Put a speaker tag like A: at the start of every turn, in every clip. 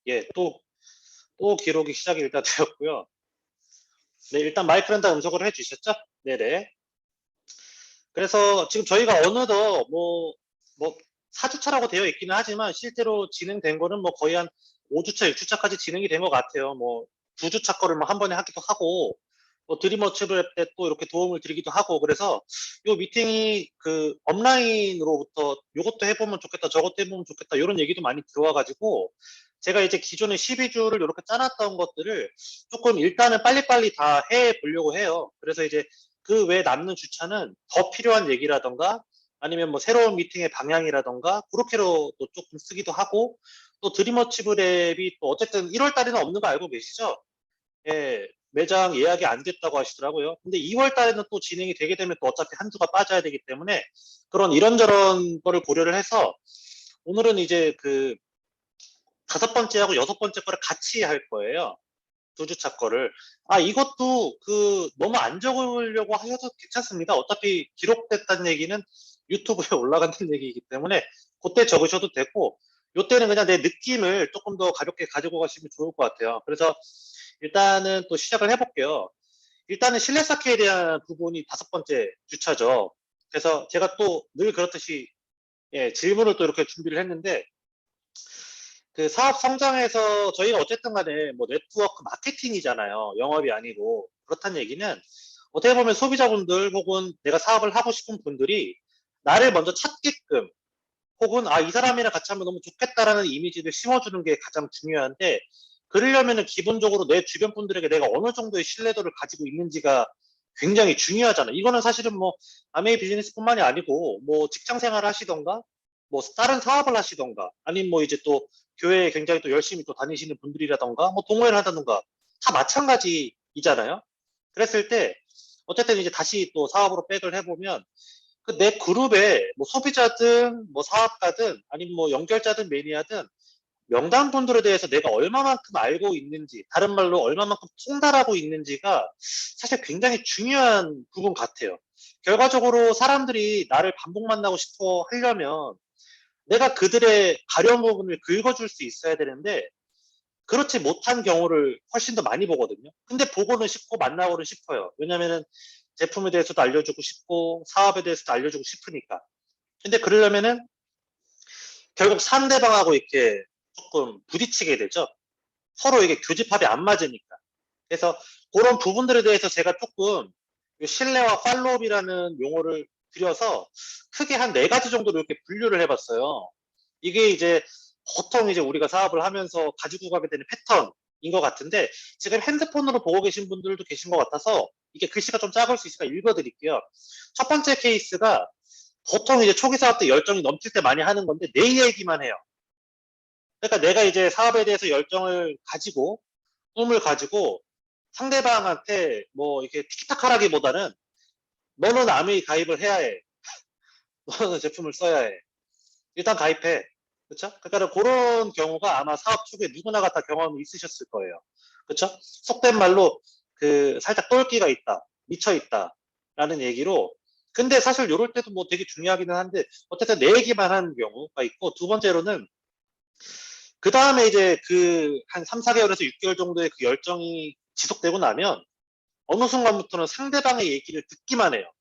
A: 예, 또 기록이 시작이 일단 되었고요. 네, 일단 마이크는 다 음성으로 해주셨죠? 네네. 그래서 지금 저희가 어느덧 뭐 4주차라고 되어 있기는 하지만 실제로 진행된 거는 뭐 거의 한 5주차, 6주차까지 진행이 된 것 같아요. 뭐 9주차 거를 뭐 한 번에 하기도 하고 뭐 드림어치블 때 또 이렇게 도움을 드리기도 하고 그래서 요 미팅이 그 업라인으로부터 요것도 해보면 좋겠다, 저것도 해보면 좋겠다 이런 얘기도 많이 들어와가지고 제가 이제 기존에 12주를 이렇게 짜놨던 것들을 조금 일단은 빨리빨리 다 해보려고 해요. 그래서 이제 그 외에 남는 주차는 더 필요한 얘기라던가 아니면 뭐 새로운 미팅의 방향이라던가 그렇게로 또 조금 쓰기도 하고 또 드림어치블 앱이 또 어쨌든 1월 달에는 없는 거 알고 계시죠? 예, 매장 예약이 안 됐다고 하시더라고요. 근데 2월 달에는 또 진행이 되게 되면 또 어차피 한 주가 빠져야 되기 때문에 그런 이런저런 거를 고려를 해서 오늘은 이제 그 5번째하고 6번째 거를 같이 할 거예요. 2주차 거를. 아, 이것도 그 너무 안 적으려고 하셔도 괜찮습니다. 어차피 기록됐다는 얘기는 유튜브에 올라간다는 얘기이기 때문에 그때 적으셔도 되고 요때는 그냥 내 느낌을 조금 더 가볍게 가지고 가시면 좋을 것 같아요. 그래서 일단은 또 시작을 해볼게요. 일단은 실내 쌓기에 대한 부분이 5번째 주차죠. 그래서 제가 또 늘 그렇듯이 예, 질문을 또 이렇게 준비를 했는데 그 사업 성장에서 저희가 어쨌든 간에 뭐 네트워크 마케팅이잖아요. 영업이 아니고. 그렇다는 얘기는 어떻게 보면 소비자분들 혹은 내가 사업을 하고 싶은 분들이 나를 먼저 찾게끔 혹은 아, 이 사람이랑 같이 하면 너무 좋겠다라는 이미지를 심어주는 게 가장 중요한데 그러려면은 기본적으로 내 주변 분들에게 내가 어느 정도의 신뢰도를 가지고 있는지가 굉장히 중요하잖아. 이거는 사실은 뭐 아메이 비즈니스뿐만이 아니고 뭐 직장 생활을 하시던가 뭐 다른 사업을 하시던가 아니면 뭐 이제 또 교회에 굉장히 또 열심히 또 다니시는 분들이라던가 뭐 동호회를 하다던가 다 마찬가지이잖아요. 그랬을 때 어쨌든 이제 다시 또 사업으로 백을 해보면 그 내 그룹에 뭐 소비자든 뭐 사업가든 아니면 뭐 연결자든 매니아든 명단분들에 대해서 내가 얼마만큼 알고 있는지 다른 말로 얼마만큼 통달하고 있는지가 사실 굉장히 중요한 부분 같아요. 결과적으로 사람들이 나를 반복 만나고 싶어 하려면 내가 그들의 가려운 부분을 긁어줄 수 있어야 되는데 그렇지 못한 경우를 훨씬 더 많이 보거든요. 근데 보고는 싶고 만나고는 싶어요. 왜냐면은 제품에 대해서도 알려주고 싶고 사업에 대해서도 알려주고 싶으니까. 근데 그러려면은 결국 상대방하고 이렇게 조금 부딪히게 되죠. 서로 이게 교집합이 안 맞으니까. 그래서 그런 부분들에 대해서 제가 조금 신뢰와 팔로우업이라는 용어를 들여서 크게 한 4가지 정도로 이렇게 분류를 해봤어요. 이게 이제 보통 이제 우리가 사업을 하면서 가지고 가게 되는 패턴인 것 같은데 지금 핸드폰으로 보고 계신 분들도 계신 것 같아서 이게 글씨가 좀 작을 수 있으니까 읽어드릴게요. 첫 번째 케이스가 보통 이제 초기 사업 때 열정이 넘칠 때 많이 하는 건데 내 얘기만 해요. 그러니까 내가 이제 사업에 대해서 열정을 가지고 꿈을 가지고 상대방한테 뭐 이렇게 티키타카라기보다는 너는 아메이 가입을 해야 해. 너는 제품을 써야 해. 일단 가입해. 그렇죠? 그러니까 그런 경우가 아마 사업 초기에 누구나가 다 경험이 있으셨을 거예요. 그렇죠? 속된 말로 그 살짝 똘끼가 있다, 미쳐 있다라는 얘기로. 근데 사실 이럴 때도 뭐 되게 중요하기는 한데 어쨌든 내 얘기만 하는 경우가 있고 두 번째로는 그 다음에 이제 그 한 3, 4개월에서 6개월 정도의 그 열정이 지속되고 나면 어느 순간부터는 상대방의 얘기를 듣기만 해요.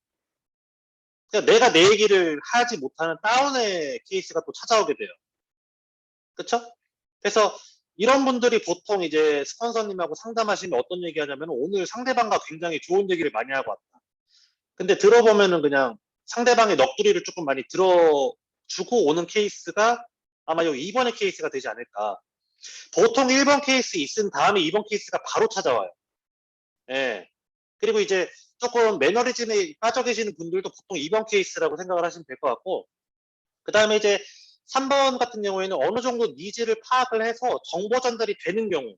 A: 그러니까 내가 내 얘기를 하지 못하는 다운의 케이스가 또 찾아오게 돼요. 그쵸? 그래서 이런 분들이 보통 이제 스폰서님하고 상담하시면 어떤 얘기 하냐면 오늘 상대방과 굉장히 좋은 얘기를 많이 하고 왔다. 근데 들어보면은 그냥 상대방의 넋두리를 조금 많이 들어주고 오는 케이스가 아마 요 2번의 케이스가 되지 않을까. 보통 1번 케이스 있은 다음에 2번 케이스가 바로 찾아와요. 예. 그리고 이제 조금 매너리즘에 빠져 계시는 분들도 보통 2번 케이스라고 생각을 하시면 될 것 같고, 그 다음에 이제 3번 같은 경우에는 어느 정도 니즈를 파악을 해서 정보 전달이 되는 경우,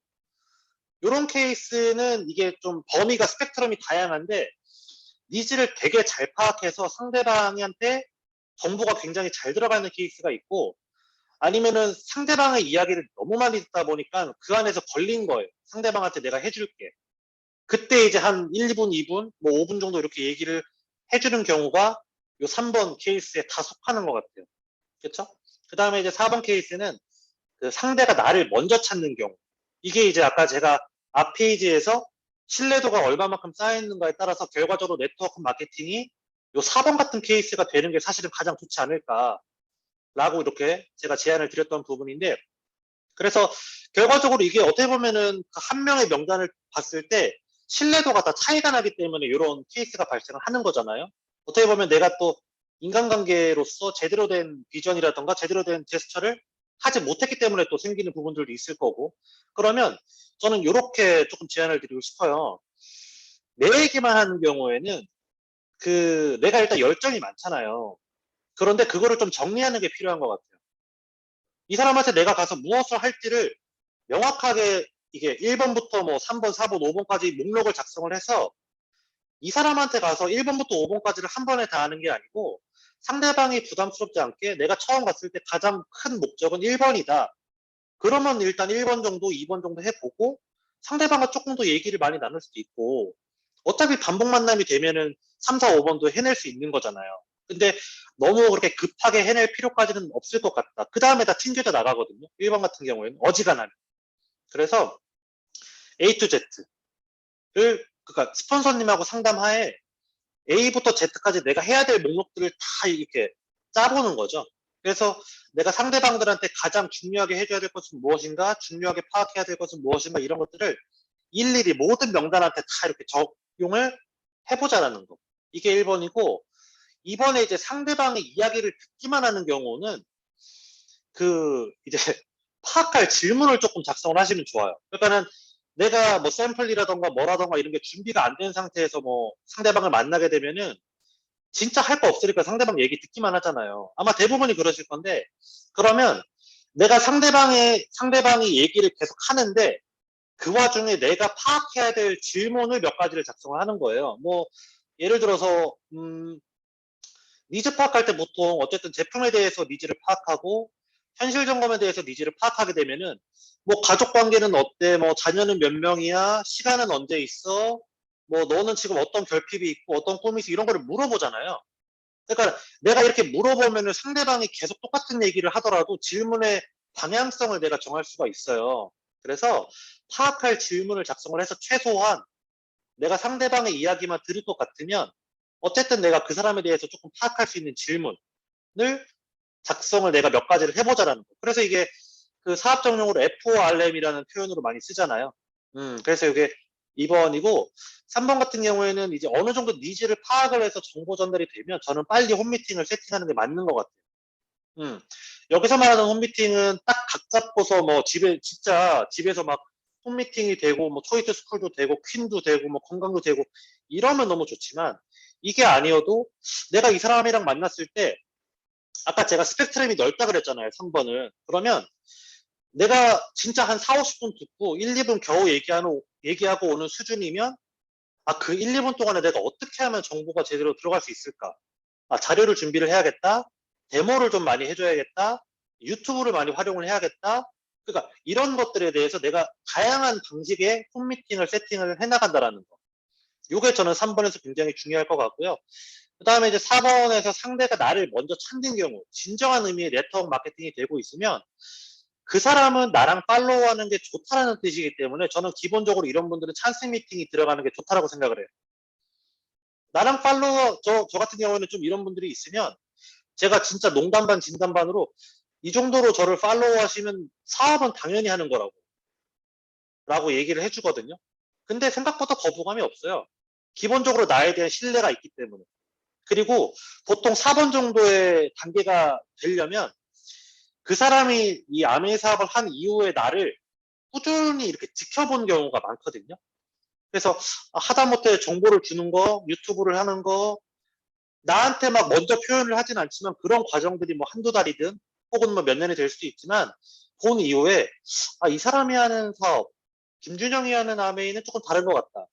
A: 이런 케이스는 이게 좀 범위가 스펙트럼이 다양한데, 니즈를 되게 잘 파악해서 상대방한테 정보가 굉장히 잘 들어가는 케이스가 있고, 아니면은 상대방의 이야기를 너무 많이 듣다 보니까 그 안에서 걸린 거예요. 상대방한테 내가 해줄게. 그때 이제 한 1, 2분, 2분, 뭐 5분 정도 이렇게 얘기를 해주는 경우가 요 3번 케이스에 다 속하는 것 같아요. 그렇죠? 그 다음에 이제 4번 케이스는 그 상대가 나를 먼저 찾는 경우. 이게 이제 아까 제가 앞 페이지에서 신뢰도가 얼마만큼 쌓여있는가에 따라서 결과적으로 네트워크 마케팅이 요 4번 같은 케이스가 되는 게 사실은 가장 좋지 않을까라고 이렇게 제가 제안을 드렸던 부분인데, 그래서 결과적으로 이게 어떻게 보면은 그 한 명의 명단을 봤을 때 신뢰도가 다 차이가 나기 때문에 이런 케이스가 발생을 하는 거잖아요. 어떻게 보면 내가 또 인간관계로서 제대로 된 비전이라던가 제대로 된 제스처를 하지 못했기 때문에 또 생기는 부분들도 있을 거고. 그러면 저는 이렇게 조금 제안을 드리고 싶어요. 내 얘기만 하는 경우에는 그 내가 일단 열정이 많잖아요. 그런데 그거를 좀 정리하는 게 필요한 것 같아요. 이 사람한테 내가 가서 무엇을 할지를 명확하게 이게 1번부터 뭐 3번, 4번, 5번까지 목록을 작성을 해서 이 사람한테 가서 1번부터 5번까지를 한 번에 다 하는 게 아니고 상대방이 부담스럽지 않게 내가 처음 갔을 때 가장 큰 목적은 1번이다. 그러면 일단 1번 정도, 2번 정도 해보고 상대방과 조금 더 얘기를 많이 나눌 수도 있고 어차피 반복 만남이 되면은 3, 4, 5번도 해낼 수 있는 거잖아요. 근데 너무 그렇게 급하게 해낼 필요까지는 없을 것 같다. 그 다음에 다 튕겨져 나가거든요. 1번 같은 경우에는 어지간하면. 그래서 A to Z를 그러니까 스폰서님하고 상담하에 A부터 Z까지 내가 해야 될 목록들을 다 이렇게 짜보는 거죠. 그래서 내가 상대방들한테 가장 중요하게 해줘야 될 것은 무엇인가, 중요하게 파악해야 될 것은 무엇인가 이런 것들을 일일이 모든 명단한테 다 이렇게 적용을 해보자라는 거. 이게 1번이고 2번에 이제 상대방의 이야기를 듣기만 하는 경우는 그 이제 파악할 질문을 조금 작성을 하시면 좋아요. 그러니까는 내가 뭐 샘플이라던가 뭐라던가 이런 게 준비가 안 된 상태에서 뭐 상대방을 만나게 되면은 진짜 할 거 없으니까 상대방 얘기 듣기만 하잖아요. 아마 대부분이 그러실 건데 그러면 내가 상대방이 얘기를 계속 하는데 그 와중에 내가 파악해야 될 질문을 몇 가지를 작성을 하는 거예요. 뭐 예를 들어서 니즈 파악할 때 보통 어쨌든 제품에 대해서 니즈를 파악하고 현실 점검에 대해서 니즈를 파악하게 되면은 뭐 가족 관계는 어때? 뭐 자녀는 몇 명이야? 시간은 언제 있어? 뭐 너는 지금 어떤 결핍이 있고 어떤 꿈이 있어? 이런 거를 물어보잖아요. 그러니까 내가 이렇게 물어보면은 상대방이 계속 똑같은 얘기를 하더라도 질문의 방향성을 내가 정할 수가 있어요. 그래서 파악할 질문을 작성을 해서 최소한 내가 상대방의 이야기만 들을 것 같으면 어쨌든 내가 그 사람에 대해서 조금 파악할 수 있는 질문을 작성을 내가 몇 가지를 해보자라는 거. 그래서 이게 그 사업정용으로 FORM이라는 표현으로 많이 쓰잖아요. 그래서 이게 2번이고 3번 같은 경우에는 이제 어느 정도 니즈를 파악을 해서 정보 전달이 되면 저는 빨리 홈미팅을 세팅하는 게 맞는 것 같아요. 여기서 말하는 홈미팅은 딱 각 잡고서 뭐 진짜 집에서 막 홈미팅이 되고 뭐 초이스 스쿨도 되고 퀸도 되고 뭐 건강도 되고 이러면 너무 좋지만 이게 아니어도 내가 이 사람이랑 만났을 때 아까 제가 스펙트럼이 넓다 그랬잖아요. 3번을. 그러면 내가 진짜 한 4, 50분 듣고 1, 2분 겨우 얘기하고 오는 수준이면 그 1, 2분 동안에 내가 어떻게 하면 정보가 제대로 들어갈 수 있을까? 자료를 준비를 해야겠다. 데모를 좀 많이 해줘야겠다. 유튜브를 많이 활용을 해야겠다. 그러니까 이런 것들에 대해서 내가 다양한 방식의 홈미팅을 세팅을 해나간다라는 거. 이게 저는 3번에서 굉장히 중요할 것 같고요. 그 다음에 이제 4번에서 상대가 나를 먼저 찾는 경우, 진정한 의미의 네트워크 마케팅이 되고 있으면 그 사람은 나랑 팔로우하는 게 좋다라는 뜻이기 때문에 저는 기본적으로 이런 분들은 찬스 미팅이 들어가는 게 좋다라고 생각을 해요. 나랑 팔로워, 저 같은 경우에는 좀 이런 분들이 있으면 제가 진짜 농담 반 진담 반으로 이 정도로 저를 팔로우 하시면 사업은 당연히 하는 라고 얘기를 해주거든요. 근데 생각보다 거부감이 없어요. 기본적으로 나에 대한 신뢰가 있기 때문에. 그리고 보통 4번 정도의 단계가 되려면 그 사람이 이 아메이 사업을 한 이후에 나를 꾸준히 이렇게 지켜본 경우가 많거든요. 그래서 하다못해 정보를 주는 거, 유튜브를 하는 거, 나한테 막 먼저 표현을 하진 않지만 그런 과정들이 뭐 한두 달이든 혹은 뭐 몇 년이 될 수도 있지만 본 이후에 이 사람이 하는 사업, 김준영이 하는 아메이는 조금 다른 것 같다.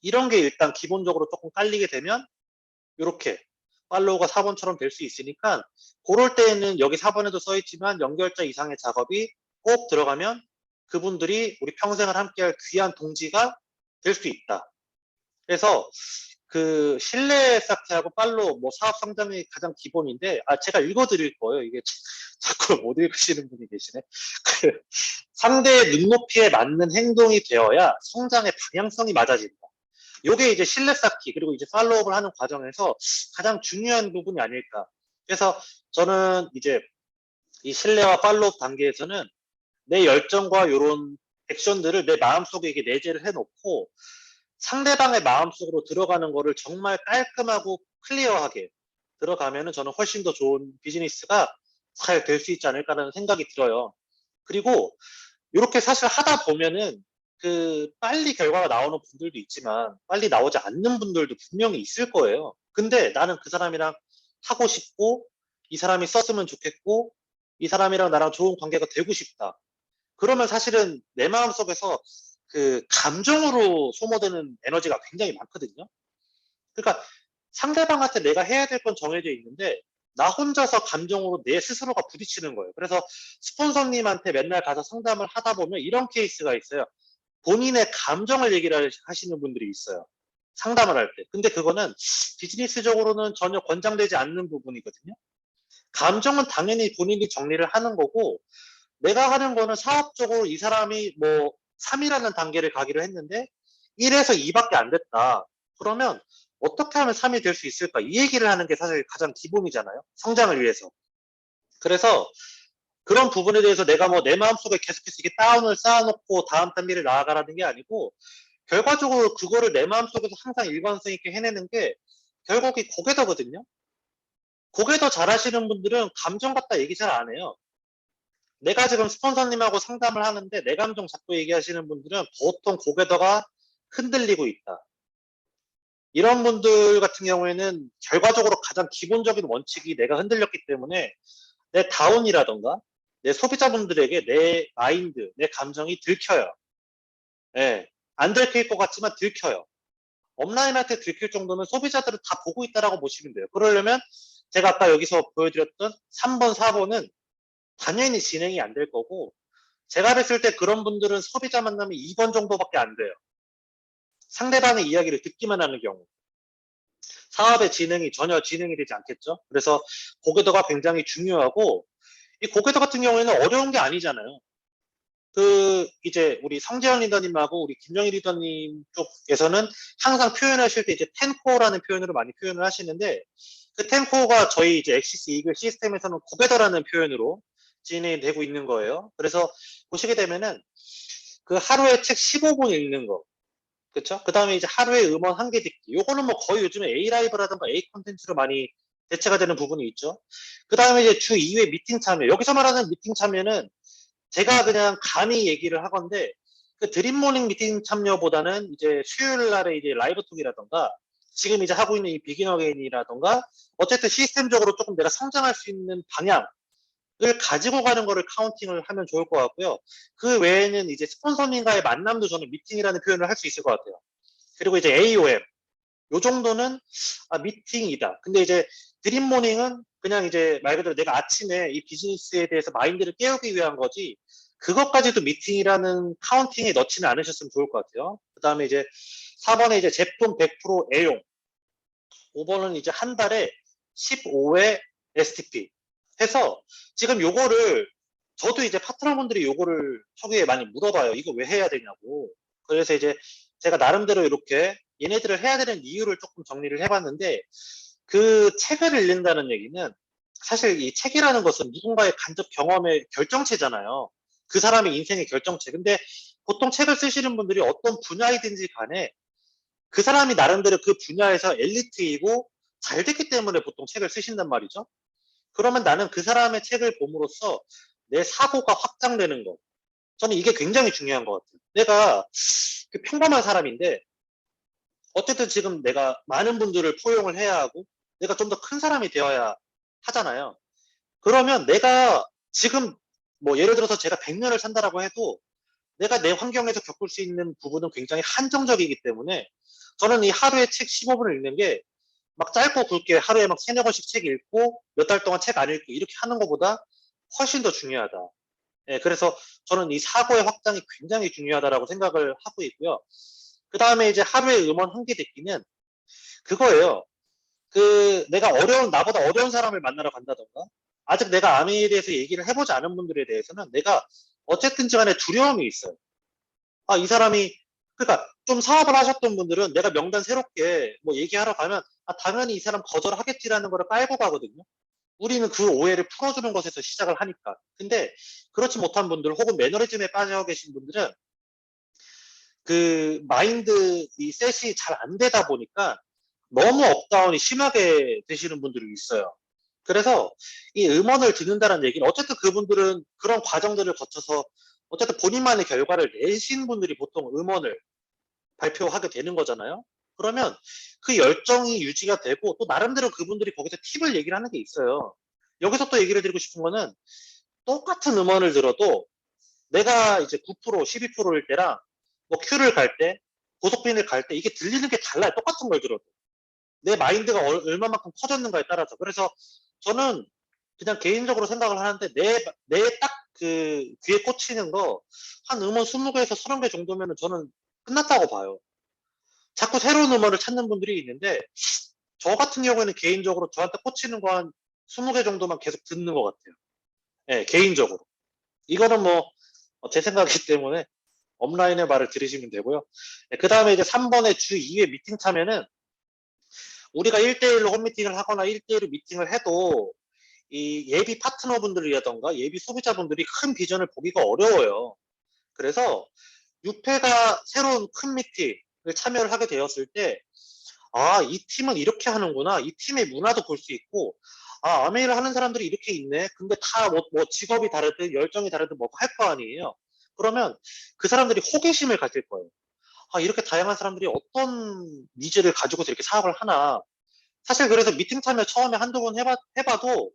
A: 이런 게 일단 기본적으로 조금 깔리게 되면 이렇게 팔로우가 4번처럼 될 수 있으니까 그럴 때에는 여기 4번에도 써있지만 연결자 이상의 작업이 꼭 들어가면 그분들이 우리 평생을 함께할 귀한 동지가 될 수 있다. 그래서 그 신뢰 쌓기하고 팔로우 뭐 사업 성장이 가장 기본인데 제가 읽어드릴 거예요. 이게 자꾸 못 읽으시는 분이 계시네. 그 상대의 눈높이에 맞는 행동이 되어야 성장의 방향성이 맞아진다. 요게 이제 신뢰 쌓기 그리고 이제 팔로우업을 하는 과정에서 가장 중요한 부분이 아닐까. 그래서 저는 이제 이 신뢰와 팔로우업 단계에서는 내 열정과 이런 액션들을 내 마음속에 이게 내재를 해놓고 상대방의 마음속으로 들어가는 거를 정말 깔끔하고 클리어하게 들어가면은 저는 훨씬 더 좋은 비즈니스가 잘 될 수 있지 않을까라는 생각이 들어요. 그리고 이렇게 사실 하다 보면은 그 빨리 결과가 나오는 분들도 있지만 빨리 나오지 않는 분들도 분명히 있을 거예요. 근데 나는 그 사람이랑 하고 싶고 이 사람이 썼으면 좋겠고 이 사람이랑 나랑 좋은 관계가 되고 싶다. 그러면 사실은 내 마음속에서 그 감정으로 소모되는 에너지가 굉장히 많거든요. 그러니까 상대방한테 내가 해야 될 건 정해져 있는데 나 혼자서 감정으로 내 스스로가 부딪히는 거예요. 그래서 스폰서님한테 맨날 가서 상담을 하다 보면 이런 케이스가 있어요. 본인의 감정을 얘기를 하시는 분들이 있어요. 상담을 할 때. 근데 그거는 비즈니스적으로는 전혀 권장되지 않는 부분이거든요. 감정은 당연히 본인이 정리를 하는 거고 내가 하는 거는 사업적으로 이 사람이 뭐 3이라는 단계를 가기로 했는데 1에서 2밖에 안 됐다. 그러면 어떻게 하면 3이 될 수 있을까? 이 얘기를 하는 게 사실 가장 기본이잖아요. 성장을 위해서. 그래서 그런 부분에 대해서 내가 뭐 내 마음속에 계속해서 이게 다운을 쌓아놓고 다음 단계를 나아가라는 게 아니고 결과적으로 그거를 내 마음속에서 항상 일관성 있게 해내는 게 결국이 고개더거든요. 고개더 잘하시는 분들은 감정 갖다 얘기 잘 안 해요. 내가 지금 스폰서님하고 상담을 하는데 내 감정 자꾸 얘기하시는 분들은 보통 고개더가 흔들리고 있다. 이런 분들 같은 경우에는 결과적으로 가장 기본적인 원칙이 내가 흔들렸기 때문에 내 다운이라던가 내 소비자분들에게 내 마인드, 내 감정이 들켜요. 예. 안 들킬 것 같지만 들켜요. 업라인한테 들킬 정도면 소비자들은 다 보고 있다라고 보시면 돼요. 그러려면 제가 아까 여기서 보여드렸던 3번, 4번은 당연히 진행이 안 될 거고 제가 뵀을 때 그런 분들은 소비자 만나면 2번 정도밖에 안 돼요. 상대방의 이야기를 듣기만 하는 경우. 사업의 진행이 전혀 진행이 되지 않겠죠. 그래서 고객도가 굉장히 중요하고 이 고객도 같은 경우에는 어려운 게 아니잖아요. 그 이제 우리 성재현 리더님하고 우리 김정희 리더님 쪽에서는 항상 표현하실 때 이제 텐코어라는 표현으로 많이 표현을 하시는데 그 텐코어가 저희 이제 엑시스 이글 시스템에서는 고베더라는 표현으로 진행이 되고 있는 거예요. 그래서 보시게 되면은 그 하루에 책 15분 읽는 거, 그렇죠? 그 다음에 이제 하루에 음원 1개 듣기. 요거는 뭐 거의 요즘에 A 라이브라든가 A 콘텐츠로 많이 대체가 되는 부분이 있죠. 그 다음에 이제 주 2회 미팅 참여. 여기서 말하는 미팅 참여는 제가 그냥 감히 얘기를 하건데 그 드림 모닝 미팅 참여보다는 이제 수요일 날에 이제 라이브 톡이라던가 지금 이제 하고 있는 이 비긴 어게인이라던가 어쨌든 시스템적으로 조금 내가 성장할 수 있는 방향을 가지고 가는 거를 카운팅을 하면 좋을 것 같고요. 그 외에는 이제 스폰서님과의 만남도 저는 미팅이라는 표현을 할 수 있을 것 같아요. 그리고 이제 AOM 요 정도는 미팅이다. 근데 이제 드림 모닝은 그냥 이제 말 그대로 내가 아침에 이 비즈니스에 대해서 마인드를 깨우기 위한 거지 그것까지도 미팅이라는 카운팅에 넣지는 않으셨으면 좋을 것 같아요. 그 다음에 이제 4번에 이제 제품 100% 애용 5번은 이제 한 달에 15회 STP 해서 지금 요거를 저도 이제 파트너분들이 요거를 초기에 많이 물어봐요. 이거 왜 해야 되냐고. 그래서 이제 제가 나름대로 이렇게 얘네들을 해야 되는 이유를 조금 정리를 해봤는데 그 책을 읽는다는 얘기는 사실 이 책이라는 것은 누군가의 간접 경험의 결정체잖아요. 그 사람의 인생의 결정체. 근데 보통 책을 쓰시는 분들이 어떤 분야이든지 간에 그 사람이 나름대로 그 분야에서 엘리트이고 잘 됐기 때문에 보통 책을 쓰신단 말이죠. 그러면 나는 그 사람의 책을 봄으로써 내 사고가 확장되는 거. 저는 이게 굉장히 중요한 것 같아요. 내가 그 평범한 사람인데 어쨌든 지금 내가 많은 분들을 포용을 해야 하고 내가 좀 더 큰 사람이 되어야 하잖아요. 그러면 내가 지금 뭐 예를 들어서 제가 100년을 산다라고 해도 내가 내 환경에서 겪을 수 있는 부분은 굉장히 한정적이기 때문에 저는 이 하루에 책 15분을 읽는 게 막 짧고 굵게 하루에 막 3-4권씩 책 읽고 몇 달 동안 책 안 읽고 이렇게 하는 것보다 훨씬 더 중요하다. 예, 그래서 저는 이 사고의 확장이 굉장히 중요하다라고 생각을 하고 있고요. 그 다음에 이제 하루에 음원 1개 듣기는 그거예요. 내가 나보다 어려운 사람을 만나러 간다던가, 아직 내가 아미에 대해서 얘기를 해보지 않은 분들에 대해서는 내가 어쨌든지 간에 두려움이 있어요. 아, 이 사람이, 그러니까 좀 사업을 하셨던 분들은 내가 명단 새롭게 뭐 얘기하러 가면, 아, 당연히 이 사람 거절하겠지라는 거를 깔고 가거든요. 우리는 그 오해를 풀어주는 것에서 시작을 하니까. 근데 그렇지 못한 분들 혹은 매너리즘에 빠져 계신 분들은 이 셋이 잘 안 되다 보니까 너무 업다운이 심하게 되시는 분들이 있어요. 그래서 이 음원을 듣는다는 얘기는 어쨌든 그분들은 그런 과정들을 거쳐서 어쨌든 본인만의 결과를 내신 분들이 보통 음원을 발표하게 되는 거잖아요. 그러면 그 열정이 유지가 되고 또 나름대로 그분들이 거기서 팁을 얘기를 하는 게 있어요. 여기서 또 얘기를 드리고 싶은 거는 똑같은 음원을 들어도 내가 이제 9%, 12%일 때랑 뭐 큐를 갈 때, 고속빈을 갈 때 이게 들리는 게 달라요. 똑같은 걸 들어도. 내 마인드가 얼마만큼 커졌는가에 따라서. 그래서 저는 그냥 개인적으로 생각을 하는데 내 딱 귀에 꽂히는 거 한 음원 20개에서 30개 정도면은 저는 끝났다고 봐요. 자꾸 새로운 음원을 찾는 분들이 있는데 저 같은 경우에는 개인적으로 저한테 꽂히는 거 한 20개 정도만 계속 듣는 것 같아요. 예, 개인적으로. 이거는 뭐 제 생각이기 때문에 업라인의 말을 들으시면 되고요. 그 다음에 이제 3번의 주 2회 미팅 참여는 우리가 1대1로 홈미팅을 하거나 1대1로 미팅을 해도 이 예비 파트너분들이라던가 예비 소비자분들이 큰 비전을 보기가 어려워요. 그래서 6회가 새로운 큰 미팅을 참여를 하게 되었을 때, 아, 이 팀은 이렇게 하는구나. 이 팀의 문화도 볼 수 있고, 아, 아메이를 하는 사람들이 이렇게 있네. 근데 다 뭐 직업이 다르든 열정이 다르든 뭐 할 거 아니에요. 그러면 그 사람들이 호기심을 가질 거예요. 아, 이렇게 다양한 사람들이 어떤 니즈를 가지고서 이렇게 사업을 하나. 사실 그래서 미팅 참여 처음에 한두 번 해봐도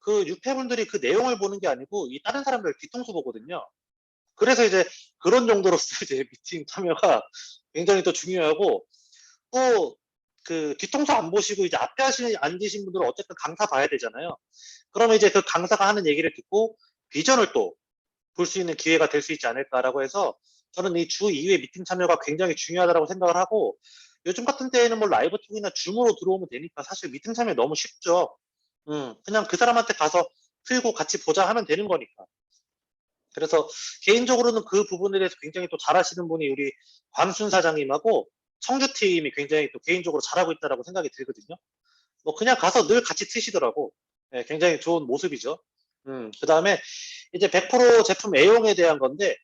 A: 그 유폐분들이 그 내용을 보는 게 아니고 이 다른 사람들 뒤통수 보거든요. 그래서 이제 그런 정도로서 이제 미팅 참여가 굉장히 또 중요하고 또 뒤통수 안 보시고 이제 앞에 앉으신 분들은 어쨌든 강사 봐야 되잖아요. 그러면 이제 그 강사가 하는 얘기를 듣고 비전을 또 볼 수 있는 기회가 될 수 있지 않을까라고 해서 저는 이 주 2회 미팅 참여가 굉장히 중요하다고 생각을 하고 요즘 같은 때에는 뭐 라이브 톡이나 줌으로 들어오면 되니까 사실 미팅 참여 너무 쉽죠. 그냥 그 사람한테 가서 틀고 같이 보자 하면 되는 거니까. 그래서 개인적으로는 그 부분에 대해서 굉장히 또 잘하시는 분이 우리 광순 사장님하고 청주팀이 굉장히 또 개인적으로 잘하고 있다라고 생각이 들거든요. 뭐 그냥 가서 늘 같이 트시더라고. 네, 굉장히 좋은 모습이죠. 그 다음에 이제 100% 제품 애용에 대한 건데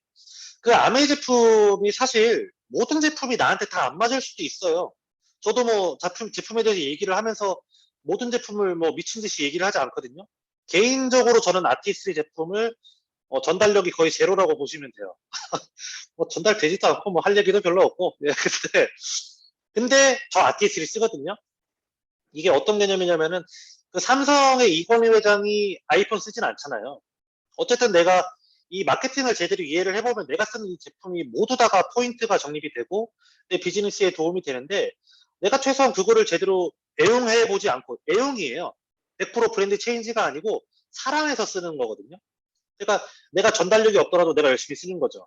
A: 그 아메이 제품이 사실 모든 제품이 나한테 다 안 맞을 수도 있어요. 저도 뭐 제품에 대해서 얘기를 하면서 모든 제품을 뭐 미친 듯이 얘기를 하지 않거든요. 개인적으로 저는 아티스트 제품을 전달력이 거의 제로라고 보시면 돼요. 뭐 전달되지도 않고 뭐 할 얘기도 별로 없고. 예, 근데 저 아티스트를 쓰거든요. 이게 어떤 개념이냐면은 그 삼성의 이건희 회장이 아이폰 쓰진 않잖아요. 어쨌든 내가 이 마케팅을 제대로 이해를 해보면 내가 쓰는 이 제품이 모두 다가 포인트가 적립이 되고 내 비즈니스에 도움이 되는데 내가 최소한 그거를 제대로 애용해 보지 않고 애용이에요. 100% 브랜드 체인지가 아니고 사랑해서 쓰는 거거든요. 그러니까 내가 전달력이 없더라도 내가 열심히 쓰는 거죠.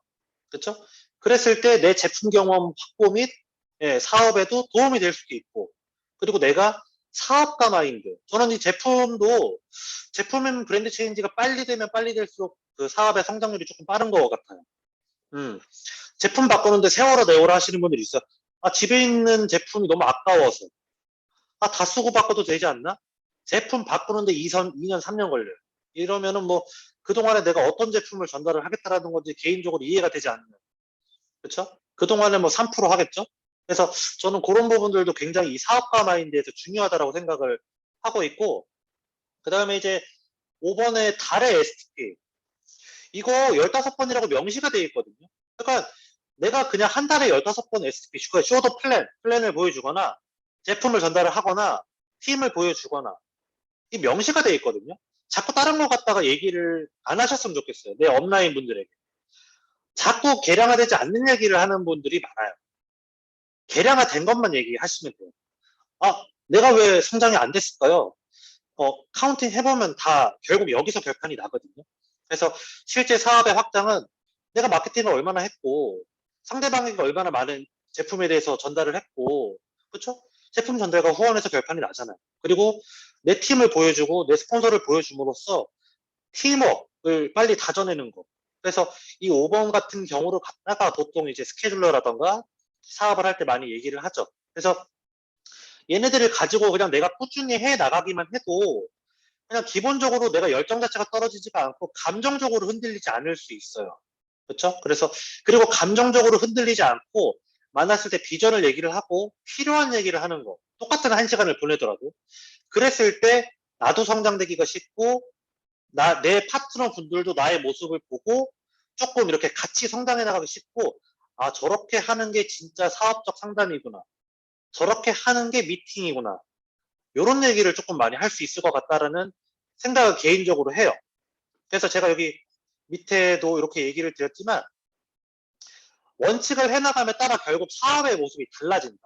A: 그렇죠? 그랬을 때 내 제품 경험 확보 및 사업에도 도움이 될 수도 있고 그리고 내가 사업가 마인드 저는 이 제품은 브랜드 체인지가 빨리 되면 빨리 될수록 그 사업의 성장률이 조금 빠른 것 같아요. 제품 바꾸는데 세월호 내월호 하시는 분들이 있어요. 아, 집에 있는 제품이 너무 아까워서 아, 다 쓰고 바꿔도 되지 않나? 제품 바꾸는데 2년 3년 걸려요. 이러면은 뭐 그동안에 내가 어떤 제품을 전달을 하겠다라는 건지 개인적으로 이해가 되지 않는 그렇죠? 그동안에 뭐 3% 하겠죠? 그래서 저는 그런 부분들도 굉장히 이 사업가 마인드에서 중요하다고 생각을 하고 있고, 그 다음에 이제 5번에 달의 STP. 이거 15번이라고 명시가 되어 있거든요. 그러니까 내가 그냥 한 달에 15번 STP, 쇼더 플랜을 보여주거나, 제품을 전달을 하거나, 팀을 보여주거나, 이 명시가 되어 있거든요. 자꾸 다른 거 갖다가 얘기를 안 하셨으면 좋겠어요. 내 업라인 분들에게. 자꾸 개량화되지 않는 얘기를 하는 분들이 많아요. 개량화된 것만 얘기하시면 돼요. 아, 내가 왜 성장이 안 됐을까요? 카운팅 해보면 다 결국 여기서 결판이 나거든요. 그래서 실제 사업의 확장은 내가 마케팅을 얼마나 했고 상대방에게 얼마나 많은 제품에 대해서 전달을 했고 그렇죠? 제품 전달과 후원에서 결판이 나잖아요. 그리고 내 팀을 보여주고 내 스폰서를 보여줌으로써 팀워크를 빨리 다져내는 거. 그래서 이 5번 같은 경우를 갖다가 보통 이제 스케줄러라던가 사업을 할 때 많이 얘기를 하죠. 그래서 얘네들을 가지고 그냥 내가 꾸준히 해 나가기만 해도 그냥 기본적으로 내가 열정 자체가 떨어지지가 않고 감정적으로 흔들리지 않을 수 있어요. 그렇죠? 그래서 그리고 감정적으로 흔들리지 않고 만났을 때 비전을 얘기를 하고 필요한 얘기를 하는 거. 똑같은 한 시간을 보내더라도 그랬을 때 나도 성장되기가 쉽고 내 파트너 분들도 나의 모습을 보고 조금 이렇게 같이 성장해 나가기 쉽고 아 저렇게 하는 게 진짜 사업적 상담이구나. 저렇게 하는 게 미팅이구나. 이런 얘기를 조금 많이 할 수 있을 것 같다라는 생각을 개인적으로 해요. 그래서 제가 여기 밑에도 이렇게 얘기를 드렸지만 원칙을 해나감에 따라 결국 사업의 모습이 달라진다.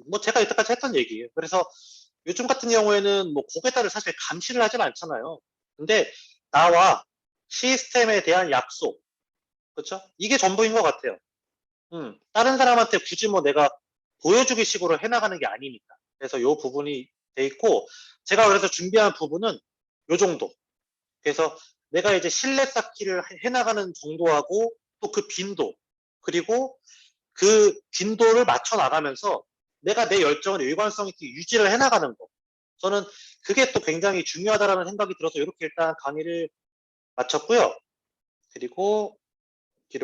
A: 뭐 제가 이때까지 했던 얘기예요. 그래서 요즘 같은 경우에는 뭐 고객들을 사실 감시를 하진 않잖아요. 근데 나와 시스템에 대한 약속, 그렇죠? 이게 전부인 것 같아요. 다른 사람한테 굳이 뭐 내가 보여주기 식으로 해나가는 게 아니니까. 그래서 이 부분이 돼 있고 제가 그래서 준비한 부분은 요 정도. 그래서 내가 이제 신뢰 쌓기를 해나가는 정도하고 또 그 빈도 그리고 그 빈도를 맞춰 나가면서 내가 내 열정을 일관성 있게 유지를 해나가는 거. 저는 그게 또 굉장히 중요하다라는 생각이 들어서 이렇게 일단 강의를 마쳤고요. 그리고